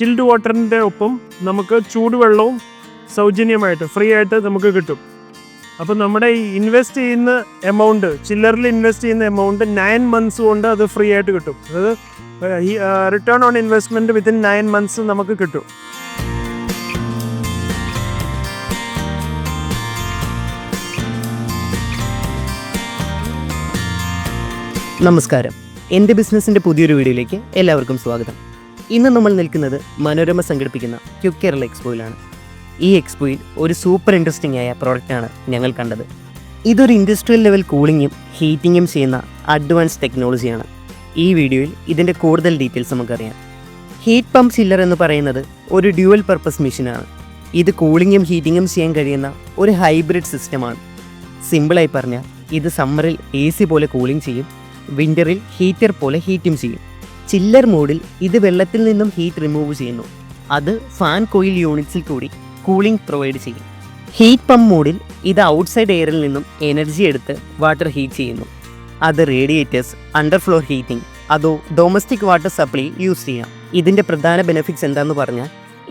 Chilled വാട്ടറിൻ്റെ ഒപ്പം നമുക്ക് ചൂടുവെള്ളവും സൗജന്യമായിട്ട് ഫ്രീ ആയിട്ട് നമുക്ക് കിട്ടും. അപ്പോൾ നമ്മുടെ ഈ ഇൻവെസ്റ്റ് ചെയ്യുന്ന എമൗണ്ട്, ചില്ലറിൽ ഇൻവെസ്റ്റ് ചെയ്യുന്ന എമൗണ്ട് 9 months കൊണ്ട് അത് ഫ്രീ ആയിട്ട് കിട്ടും. അത് return on investment within 9 months നമുക്ക് കിട്ടും. നമസ്കാരം, എൻ്റെ ബിസിനസ്സിൻ്റെ പുതിയൊരു വീഡിയോയിലേക്ക് എല്ലാവർക്കും സ്വാഗതം. ഇന്ന് നമ്മൾ നിൽക്കുന്നത് മനോരമ സംഘടിപ്പിക്കുന്ന ക്യുക്ക് കേരള എക്സ്പോയിലാണ്. ഈ എക്സ്പോയിൽ ഒരു സൂപ്പർ ഇൻട്രസ്റ്റിംഗ് ആയ പ്രോഡക്റ്റാണ് ഞങ്ങൾ കണ്ടത്. ഇതൊരു ഇൻഡസ്ട്രിയൽ ലെവൽ കൂളിങ്ങും ഹീറ്റിങ്ങും ചെയ്യുന്ന അഡ്വാൻസ് ടെക്നോളജിയാണ്. ഈ വീഡിയോയിൽ ഇതിൻ്റെ കൂടുതൽ ഡീറ്റെയിൽസ് നമുക്കറിയാം. ഹീറ്റ് പമ്പ് ചില്ലർ എന്ന് പറയുന്നത് ഒരു ഡ്യുവൽ പർപ്പസ് മെഷീനാണ്. ഇത് കൂളിങ്ങും ഹീറ്റിങ്ങും ചെയ്യാൻ കഴിയുന്ന ഒരു ഹൈബ്രിഡ് സിസ്റ്റമാണ്. സിമ്പിളായി പറഞ്ഞാൽ ഇത് സമ്മറിൽ AC പോലെ കൂളിംഗ് ചെയ്യും, വിൻ്ററിൽ ഹീറ്റർ പോലെ ഹീറ്റും ചെയ്യും. ചില്ലർ മോഡിൽ ഇത് വെള്ളത്തിൽ നിന്നും ഹീറ്റ് റിമൂവ് ചെയ്യുന്നു. അത് ഫാൻ കോയിൽ യൂണിറ്റ്സിൽ കൂടി കൂളിംഗ് പ്രൊവൈഡ് ചെയ്യും. ഹീറ്റ് പമ്പ് മോഡിൽ ഇത് ഔട്ട്സൈഡ് എയറിൽ നിന്നും എനർജി എടുത്ത് വാട്ടർ ഹീറ്റ് ചെയ്യുന്നു. അത് റേഡിയേറ്റേഴ്സ്, അണ്ടർഫ്ലോർ ഹീറ്റിംഗ്, അതോ ഡൊമസ്റ്റിക് വാട്ടർ സപ്ലൈ യൂസ് ചെയ്യാം. ഇതിൻ്റെ പ്രധാന ബെനിഫിറ്റ്സ് എന്താണെന്ന് പറഞ്ഞാൽ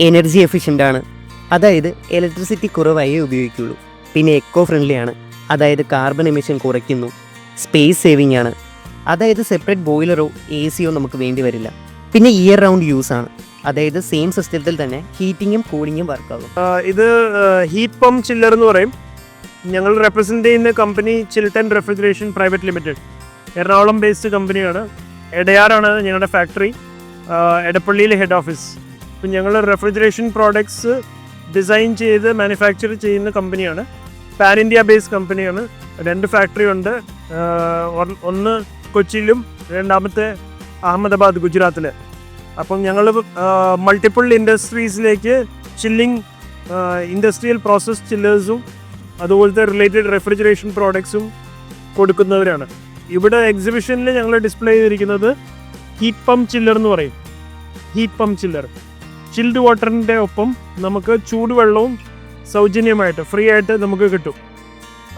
എനർജി എഫിഷ്യൻ്റ് ആണ്, അതായത് ഇലക്ട്രിസിറ്റി കുറവായേ ഉപയോഗിക്കുള്ളൂ. പിന്നെ എക്കോ ഫ്രണ്ട്ലി ആണ്, അതായത് കാർബൺ എമിഷൻ കുറയ്ക്കുന്നു. സ്പേസ് സേവിങ് ആണ്, അതായത് സെപ്പറേറ്റ് ബോയിലറോ AC നമുക്ക് വേണ്ടി വരില്ല. പിന്നെ ഇയർ റൗണ്ട് യൂസ് ആണ്, അതായത് സെയിം സിസ്റ്റത്തിൽ തന്നെ ഹീറ്റിങ്ങും കൂളിങ്ങും വർക്കാകും. ഇത് ഹീറ്റ് പമ്പ് ചില്ലർ എന്ന് പറയും. ഞങ്ങൾ റെപ്രസെൻ്റ് ചെയ്യുന്ന company Chilton refrigeration private limited, Ernakulam based കമ്പനിയാണ്. എടയാറാണ് ഞങ്ങളുടെ ഫാക്ടറി, എടപ്പള്ളിയിലെ ഹെഡ് ഓഫീസ്. ഇപ്പം ഞങ്ങൾ റെഫ്രിജറേഷൻ പ്രോഡക്ട്സ് ഡിസൈൻ ചെയ്ത് മാനുഫാക്ചർ ചെയ്യുന്ന കമ്പനിയാണ്. പാൻ ഇന്ത്യ ബേസ്ഡ് കമ്പനിയാണ്. 2 ഫാക്ടറി ഉണ്ട്, ഒന്ന് കൊച്ചിയിലും രണ്ടാമത്തെ അഹമ്മദാബാദ് ഗുജറാത്തിൽ. അപ്പം ഞങ്ങൾ മൾട്ടിപ്പിൾ ഇൻഡസ്ട്രീസിലേക്ക് ചില്ലിങ്, ഇൻഡസ്ട്രിയൽ പ്രോസസ് ചില്ലേഴ്സും അതുപോലത്തെ റിലേറ്റഡ് റെഫ്രിജറേഷൻ പ്രോഡക്ട്സും കൊടുക്കുന്നവരാണ്. ഇവിടെ എക്സിബിഷനിൽ ഞങ്ങൾ ഡിസ്പ്ലേ ചെയ്തിരിക്കുന്നത് ഹീറ്റ് പമ്പ് ചില്ലർ എന്ന് പറയും. ഹീറ്റ് പമ്പ് ചില്ലർ ചിൽഡ് വാട്ടറിൻ്റെ ഒപ്പം നമുക്ക് ചൂടുവെള്ളവും സൗജന്യമായിട്ട് ഫ്രീ ആയിട്ട് നമുക്ക് കിട്ടും.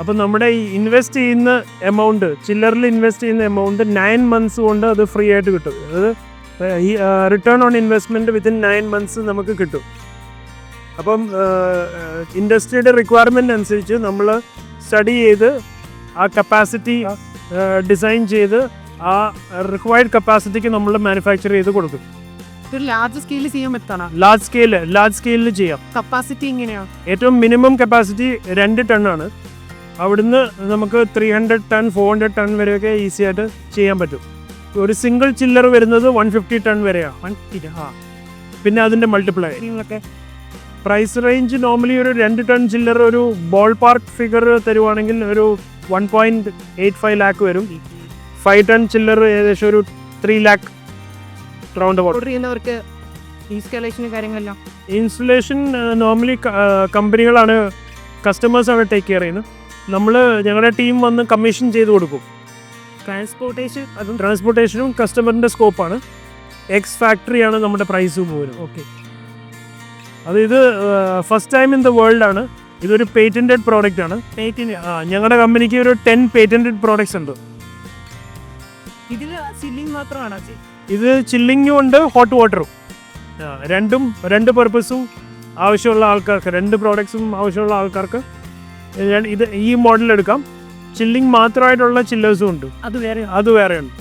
അപ്പം നമ്മുടെ ഈ ഇൻവെസ്റ്റ് ചെയ്യുന്ന എമൗണ്ട്, ചില്ലറിൽ ഇൻവെസ്റ്റ് ചെയ്യുന്ന എമൗണ്ട് 9 months കൊണ്ട് അത് ഫ്രീ ആയിട്ട് കിട്ടും. അത് ഈ return on investment within 9 months നമുക്ക് കിട്ടും. അപ്പം ഇൻഡസ്ട്രിയുടെ റിക്വയർമെൻറ്റ് അനുസരിച്ച് നമ്മൾ സ്റ്റഡി ചെയ്ത് ആ കപ്പാസിറ്റി ഡിസൈൻ ചെയ്ത് ആ റിക്വയർഡ് കപ്പാസിറ്റിക്ക് നമ്മൾ മാനുഫാക്ചർ ചെയ്ത് കൊടുക്കും. ലാർജ് സ്കെയിലിൽ ചെയ്യാൻ പറ്റണം. ലാർജ് സ്കെയിലിൽ ചെയ്യാം. കപ്പാസിറ്റി എങ്ങനെയാണ്? ഏറ്റവും മിനിമം കപ്പാസിറ്റി 2 ton ആണ്. അവിടുന്ന് നമുക്ക് 300 ton 400 ton വരെയൊക്കെ ഈസി ആയിട്ട് ചെയ്യാൻ പറ്റും. ഒരു സിംഗിൾ ചില്ലർ വരുന്നത് 150 ton വരെയാണ്. 150. പിന്നെ അതിൻ്റെ മൾട്ടിപ്ലൈ പ്രൈസ് റേഞ്ച് നോർമലി ഒരു 2 ton ചില്ലർ ഒരു ബോൾ പാർക്ക് ഫിഗർ തരുവാണെങ്കിൽ ഒരു 1.85 lakh വരും. 5 ton ചില്ലർ ഏകദേശം ഒരു 3 lakh round about. Installation normally കമ്പനികളാണ്, കസ്റ്റമേഴ്സാണ് ടേക്ക് കെയർ ചെയ്യുന്നത്. നമ്മൾ ഞങ്ങളുടെ ടീം വന്ന് കമ്മീഷൻ ചെയ്ത് കൊടുക്കും. ട്രാൻസ്പോർട്ടേഷനും കസ്റ്റമറിൻ്റെ സ്കോപ്പാണ്. എക്സ് ഫാക്ടറിയാണ് നമ്മുടെ പ്രൈസും പോലും. ഓക്കെ, ഇത് first time in the world ആണ്. ഇതൊരു പേറ്റൻറ്റഡ് പ്രോഡക്റ്റ് ആണ്. ഞങ്ങളുടെ കമ്പനിക്ക് ഒരു 10 പേറ്റൻറ്റഡ് പ്രോഡക്ട്സ് ഉണ്ട്. ഇതിൽ ചില്ലിംഗ് മാത്രമാണ്? ഇത് ചില്ലിങ്ങും ഉണ്ട്, ഹോട്ട് വാട്ടറും. രണ്ട് പർപ്പസും ആവശ്യമുള്ള ആൾക്കാർക്ക്, 2 പ്രോഡക്ട്സും ആവശ്യമുള്ള ആൾക്കാർക്ക് ഇത് ഈ മോഡൽ എടുക്കാം. ചില്ലിങ് മാത്രമായിട്ടുള്ള ചില്ലേഴ്സും ഉണ്ട്, അത് വേറെയുണ്ട്.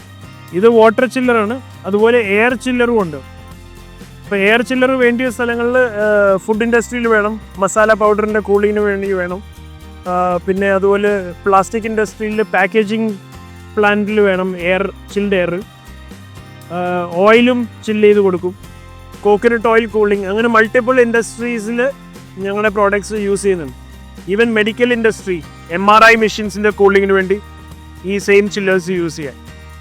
ഇത് വാട്ടർ ചില്ലറാണ്, അതുപോലെ എയർ ചില്ലറും ഉണ്ട്. ഇപ്പോൾ എയർ ചില്ലർ വേണ്ടിയ സ്ഥലങ്ങളിൽ ഫുഡ് ഇൻഡസ്ട്രിയിൽ വേണം, മസാല പൗഡറിൻ്റെ കൂളിങ്ങിന് വേണ്ടി വേണം. പിന്നെ അതുപോലെ പ്ലാസ്റ്റിക് ഇൻഡസ്ട്രിയിൽ പാക്കേജിങ് പ്ലാന്റിൽ വേണം ചിൽഡ് എയർ. ഓയിലും ചില്ല് ചെയ്ത് കൊടുക്കും, കോക്കനട്ട് ഓയിൽ കൂളിംഗ്, അങ്ങനെ മൾട്ടിപ്പിൾ ഇൻഡസ്ട്രീസിൽ ഞങ്ങളുടെ പ്രോഡക്ട്സ് യൂസ് ചെയ്യുന്നുണ്ട്. ഈവൻ മെഡിക്കൽ ഇൻഡസ്ട്രി, MRI മെഷീൻസിൻ്റെ കൂളിങ്ങിന് വേണ്ടി ഈ സെയിം ചില്ലേഴ്സ് യൂസ് ചെയ്യാം.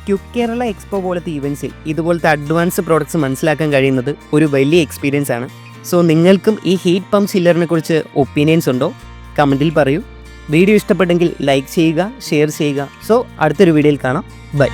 ക്യുക്ക് കേരള എക്സ്പോ പോലത്തെ ഇവൻറ്റ്സിൽ ഇതുപോലത്തെ അഡ്വാൻസ് പ്രോഡക്ട്സ് മനസ്സിലാക്കാൻ കഴിയുന്നത് ഒരു വലിയ എക്സ്പീരിയൻസ് ആണ്. സോ നിങ്ങൾക്കും ഈ ഹീറ്റ് പമ്പ് ചില്ലറിനെ കുറിച്ച് ഒപ്പീനിയൻസ് ഉണ്ടോ? കമൻറ്റിൽ പറയൂ. വീഡിയോ ഇഷ്ടപ്പെട്ടെങ്കിൽ ലൈക്ക് ചെയ്യുക, ഷെയർ ചെയ്യുക. സോ അടുത്തൊരു വീഡിയോയിൽ കാണാം. ബൈ.